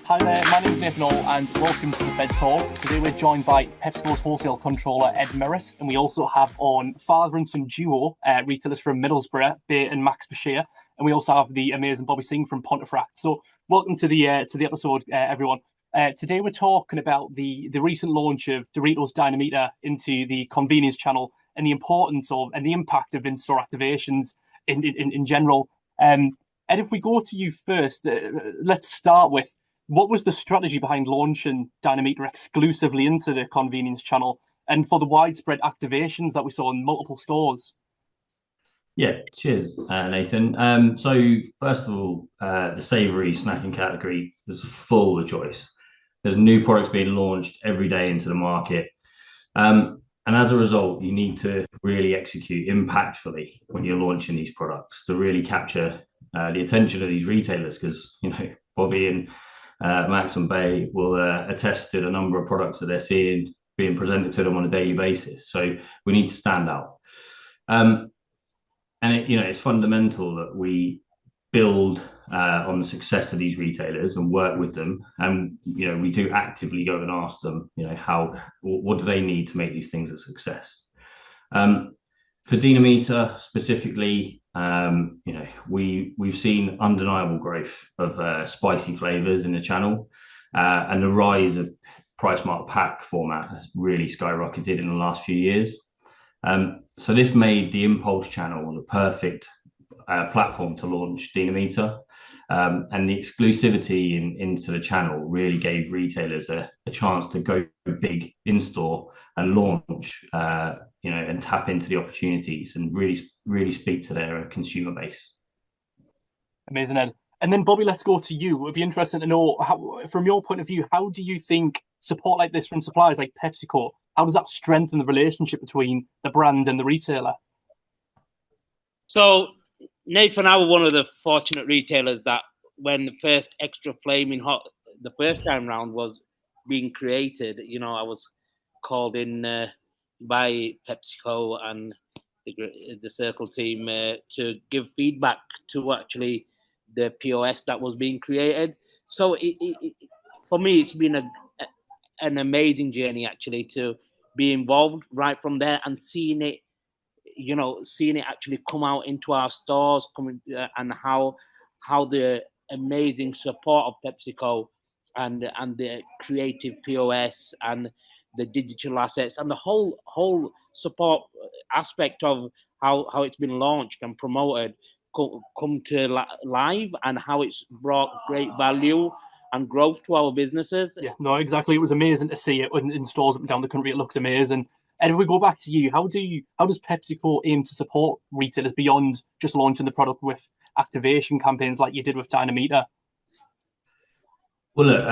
Hi there, my name is Nathan Hall and welcome to the Fed Talks. Today we're joined by PepsiCo's Wholesale Controller Ed Merrett, and we also have on father and son duo retailers from Middlesbrough, Bay and Max Bashir, and we also have the amazing Bobby Singh from Pontefract. So welcome to the episode, everyone. Today we're talking about the recent launch of Doritos Dinamita into the convenience channel and the importance of and the impact of in-store activations in general. Ed, if we go to you first, let's start with, what was the strategy behind launching Dinamita exclusively into the convenience channel and for the widespread activations that we saw in multiple stores? Yeah, cheers, Nathan. So first of all, the savoury snacking category is full of choice. There's new products being launched every day into the market. And as a result, you need to really execute impactfully when you're launching these products to really capture the attention of these retailers, because, Bobby and Max and Bay will attest to the number of products that they're seeing being presented to them on a daily basis. So we need to stand out. And it's fundamental that we build on the success of these retailers and work with them. And, we do actively go and ask them, what do they need to make these things a success? For Dinamita specifically, we've seen undeniable growth of spicy flavors in the channel, and the rise of price mark pack format has really skyrocketed in the last few years. So this made the impulse channel the perfect platform to launch Dinamita, and the exclusivity into the channel really gave retailers a chance to go big in store and launch, and tap into the opportunities and really speak to their consumer base. Amazing, Ed. And then, Bobby, let's go to you. It would be interesting to know, from your point of view, how do you think support like this from suppliers like PepsiCo, how does that strengthen the relationship between the brand and the retailer? So, Nathan, I was one of the fortunate retailers that when the first extra flaming hot, the first time round was being created, I was called in by PepsiCo and the Circle team to give feedback to actually the POS that was being created. So for me, it's been an amazing journey actually to be involved right from there and seeing it actually come out into our stores, and how the amazing support of PepsiCo and the creative POS and the digital assets and the whole support aspect of how it's been launched and promoted come to live, and how it's brought great value and growth to our businesses. Yeah, no, exactly. It was amazing to see it in stores up and down the country. It looked amazing. And if we go back to you, how does PepsiCo aim to support retailers beyond just launching the product with activation campaigns like you did with Dinamita? Well, look,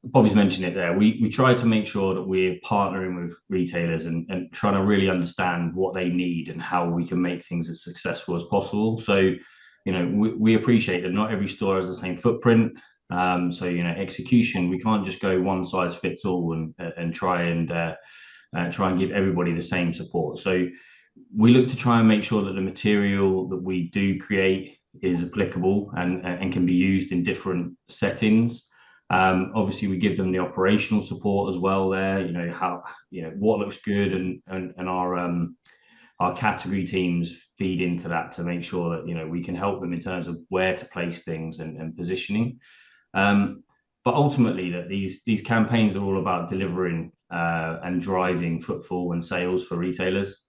Bobby's mentioned it there. We try to make sure that we're partnering with retailers and trying to really understand what they need and how we can make things as successful as possible. So, we appreciate that not every store has the same footprint. So, execution, we can't just go one size fits all and try and give everybody the same support. So we look to try and make sure that the material that we do create is applicable and can be used in different settings. Obviously, we give them the operational support as well there, what looks good, and our category teams feed into that to make sure that, we can help them in terms of where to place things and positioning. But ultimately, that these campaigns are all about delivering and driving footfall and sales for retailers,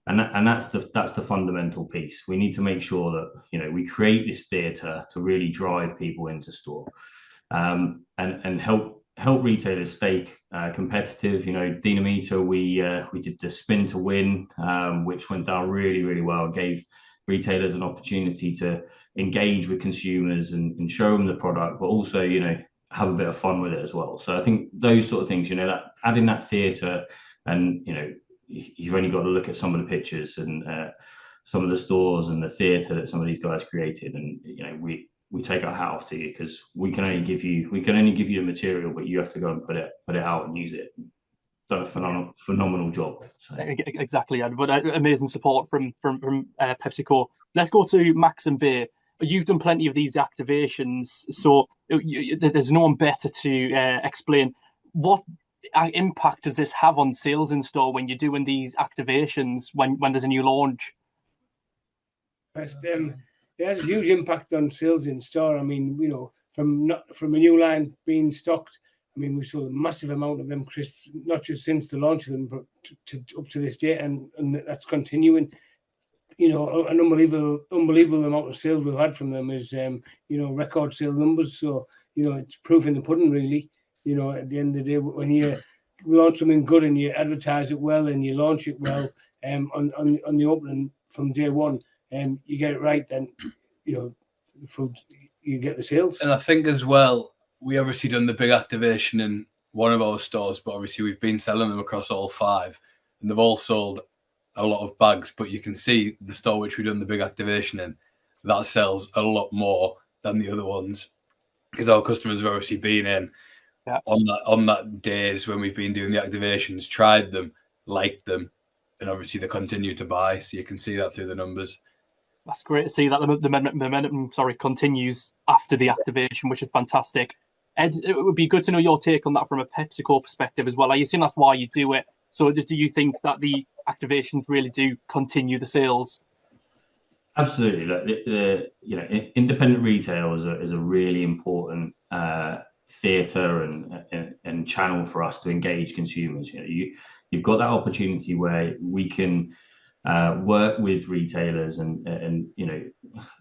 and that's the fundamental piece. We need to make sure that we create this theatre to really drive people into store, and help retailers stay competitive. Dinamita, we did the spin to win, which went down really, really well. Gave retailers an opportunity to engage with consumers and show them the product, but also have a bit of fun with it as well. So I think those sort of things, that adding that theatre, and you've only got to look at some of the pictures and some of the stores and the theatre that some of these guys created, and we take our hat off to you, because we can only give you the material, but you have to go and put it out and use it. Done a phenomenal job. So. Exactly, Ed. But amazing support from PepsiCo. Let's go to Max and Bay. you've done plenty of these activations, so there's no one better to explain what impact does this have on sales in store when you're doing these activations when there's a new launch? It has a huge impact on sales in store. I mean, from a new line being stocked, I mean, we saw a massive amount of them crisps, not just since the launch of them, but up to this day, and that's continuing. An unbelievable amount of sales we've had from them is, record sale numbers. So, it's proof in the pudding, really. At the end of the day, when you launch something good and you advertise it well and you launch it well, on the opening from day one, you get it right, then, the food, you get the sales. And I think as well, we obviously done the big activation in one of our stores, but obviously we've been selling them across all 5, and they've all sold a lot of bags. But you can see the store which we've done the big activation in, that sells a lot more than the other ones, because our customers have obviously been in on that days when we've been doing the activations, tried them, liked them, and obviously they continue to buy. So you can see that through the numbers. That's great to see that the momentum continues after the activation, which is fantastic. Ed, it would be good to know your take on that from a PepsiCo perspective as well. I assume that's why you do it. So do you think that the activations really do continue the sales? Absolutely. Look, independent retail is a really important theatre and channel for us to engage consumers. You've got that opportunity where we can work with retailers and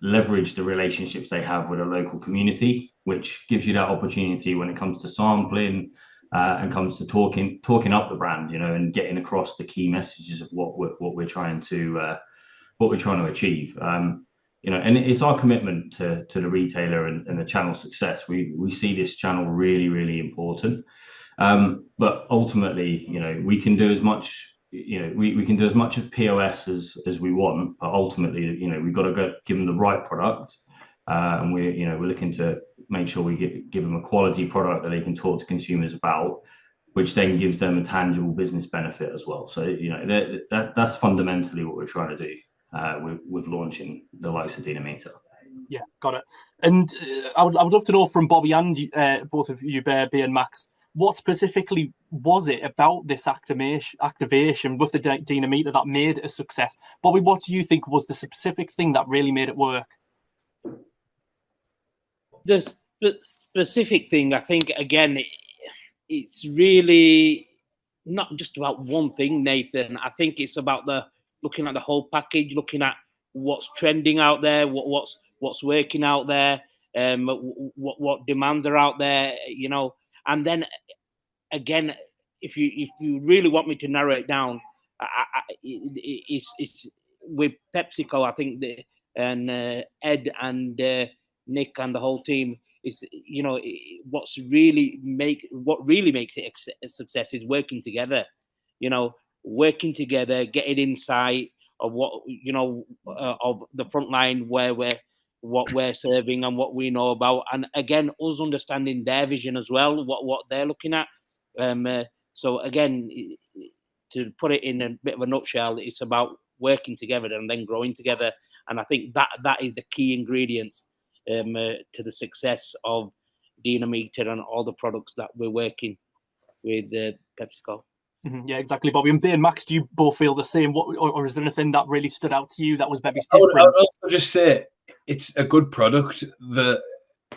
leverage the relationships they have with a local community, which gives you that opportunity when it comes to sampling and comes to talking up the brand, and getting across the key messages of what we're trying to achieve. And it's our commitment to the retailer and the channel success. We see this channel really, really important. But ultimately, we can do as much. We can do as much of POS as we want, but ultimately, we've got to give them the right product, and we're looking to make sure we give them a quality product that they can talk to consumers about, which then gives them a tangible business benefit as well. So that's fundamentally what we're trying to do with launching the likes of Dinamita. Yeah, got it. And I would love to know from Bobby and both of you, Bear and Max, what specifically was it about this activation with the Dinamita that made it a success? Bobby, what do you think was the specific thing that really made it work? The specific thing, I think, again, it's really not just about one thing, Nathan. I think it's about looking at the whole package, looking at what's trending out there, what's working out there, what demands are out there, and then again, if you really want me to narrow it down, it's with PepsiCo. I think and Ed and Nick and the whole team is, what really makes it a success is working together. Working together, getting insight of what of the front line what we're serving and what we know about, and again, us understanding their vision as well, what they're looking at. So again, to put it in a bit of a nutshell, it's about working together and then growing together. And I think that is the key ingredients to the success of Dinamita and all the products that we're working with PepsiCo. Mm-hmm. Yeah, exactly, Bobby. And Ben, Max, do you both feel the same? Or is there anything that really stood out to you that was maybe different? I would also just say it's a good product. The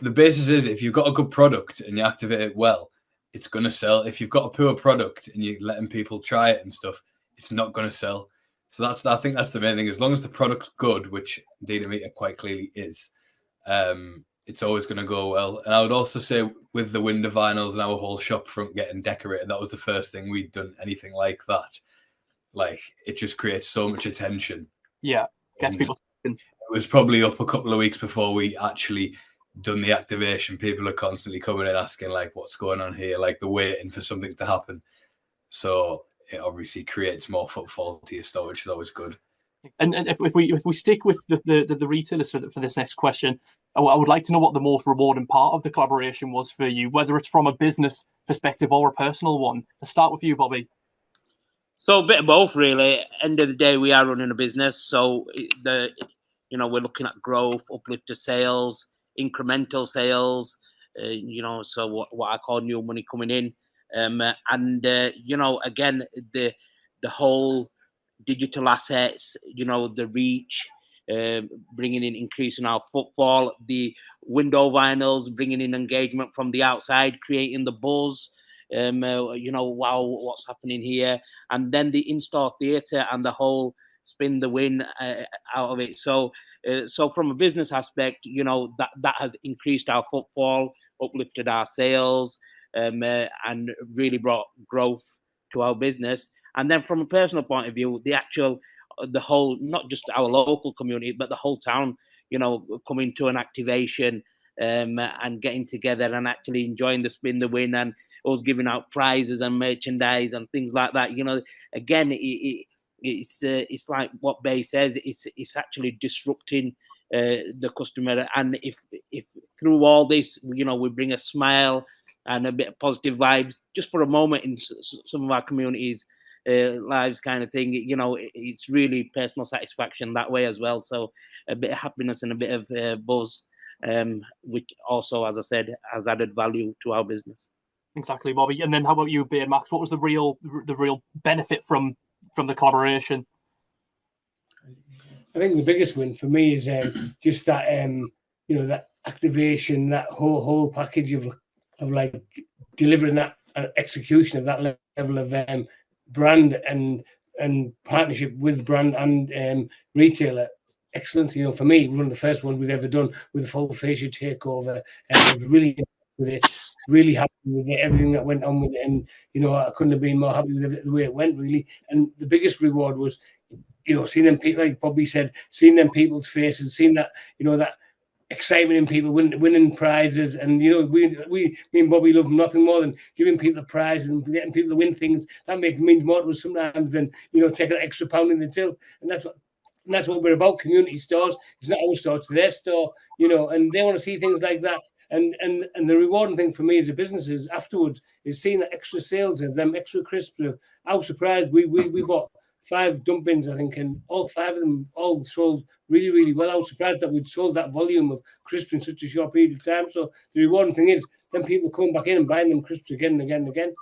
basis is, if you've got a good product and you activate it well, it's going to sell. If you've got a poor product and you're letting people try it and stuff, it's not going to sell. So I think that's the main thing. As long as the product's good, which Dinamita quite clearly is, it's always going to go well. And I would also say, with the window vinyls and our whole shop front getting decorated, that was the first thing we'd done anything like that. Like, it just creates so much attention. Yeah, gets people. It was probably up a couple of weeks before we actually done the activation. People are constantly coming in asking, like, what's going on here? Like, they're waiting for something to happen. So it obviously creates more footfall to your store, which is always good. And if we stick with the retailers for this next question, I would like to know what the most rewarding part of the collaboration was for you, whether it's from a business perspective or a personal one. Let's start with you, Bobby. So a bit of both, really. End of the day, we are running a business, so You know, we're looking at growth, uplift of sales, incremental sales. You know, so what I call new money coming in, and you know, again, the whole digital assets, you know, the reach, bringing in, increasing our footfall, the window vinyls, bringing in engagement from the outside, creating the buzz, you know, wow, what's happening here, and then the in-store theatre and the whole spin the win out of it. So from a business aspect, you know, that has increased our footfall, uplifted our sales, and really brought growth to our business. And then from a personal point of view, the whole, not just our local community, but the whole town, you know, coming to an activation, and getting together and actually enjoying the spin the win, and us giving out prizes and merchandise and things like that. You know, again, it's like what Bay says, it's actually disrupting the customer. And if through all this, you know, we bring a smile and a bit of positive vibes just for a moment in some of our communities' lives, kind of thing, you know, it's really personal satisfaction that way as well. So a bit of happiness and a bit of buzz, which also, as I said, has added value to our business. Exactly, Bobby. And then how about you, Bay and Max? What was the real benefit from the collaboration? I think the biggest win for me is just that you know, that activation, that whole package of like delivering that execution of that level of brand and partnership with brand and retailer. Excellent. You know, for me, one of the first ones we've ever done with the full fascia takeover, and I was really with it, really happy with it, everything that went on with it, and you know, I couldn't have been more happy with the way it went, really. And the biggest reward was, you know, seeing them people, like Bobby said, seeing them people's faces, seeing that, you know, that excitement in people winning prizes. And you know, me and Bobby love nothing more than giving people the prize and getting people to win things. That means more to us sometimes than, you know, taking an extra pound in the till. And that's what we're about. Community stores. It's not our store, it's their store, you know, and they want to see things like that. And the rewarding thing for me as a business is afterwards is seeing the extra sales of them extra crisps. Of how surprised we bought 5 dump bins, I think, and all 5 of them all sold really, really well. I was surprised that we'd sold that volume of crisps in such a short period of time. So the rewarding thing is then people coming back in and buying them crisps again and again and again.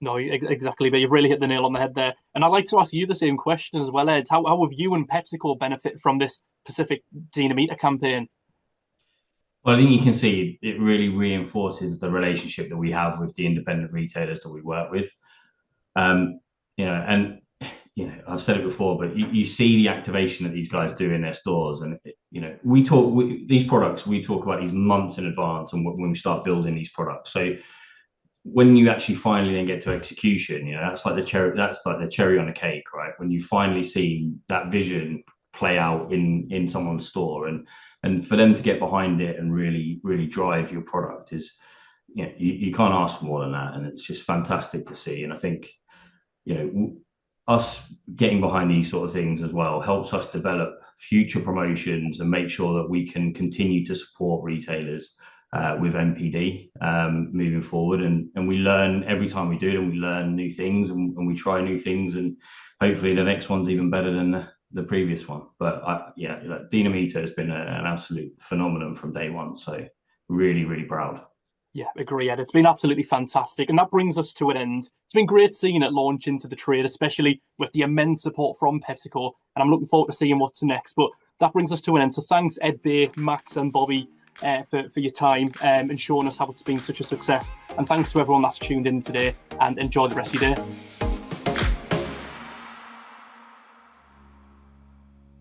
No, exactly, but you've really hit the nail on the head there. And I'd like to ask you the same question as well, Ed. How have you and PepsiCo benefit from this Pacific Dinamita campaign? Well, I think you can see it really reinforces the relationship that we have with the independent retailers that we work with. You know, and you know, I've said it before, but you see the activation that these guys do in their stores, and you know, we talk about these months in advance, and when we start building these products. So when you actually finally then get to execution, you know, that's like the cherry on the cake, right? When you finally see that vision play out in someone's store, and for them to get behind it and really drive your product is, you know, you can't ask for more than that, and it's just fantastic to see. And I think, you know, us getting behind these sort of things as well helps us develop future promotions and make sure that we can continue to support retailers with NPD moving forward. And we learn every time we do it, and we learn new things, and we try new things, and hopefully the next one's even better than the previous one. But yeah, Dinamita has been an absolute phenomenon from day one. So really, really proud. Yeah, agree, Ed. It's been absolutely fantastic. And that brings us to an end. It's been great seeing it launch into the trade, especially with the immense support from PepsiCo. And I'm looking forward to seeing what's next. But that brings us to an end. So thanks, Ed, Bay, Max and Bobby, for your time and showing us how it's been such a success. And thanks to everyone that's tuned in today, and enjoy the rest of your day.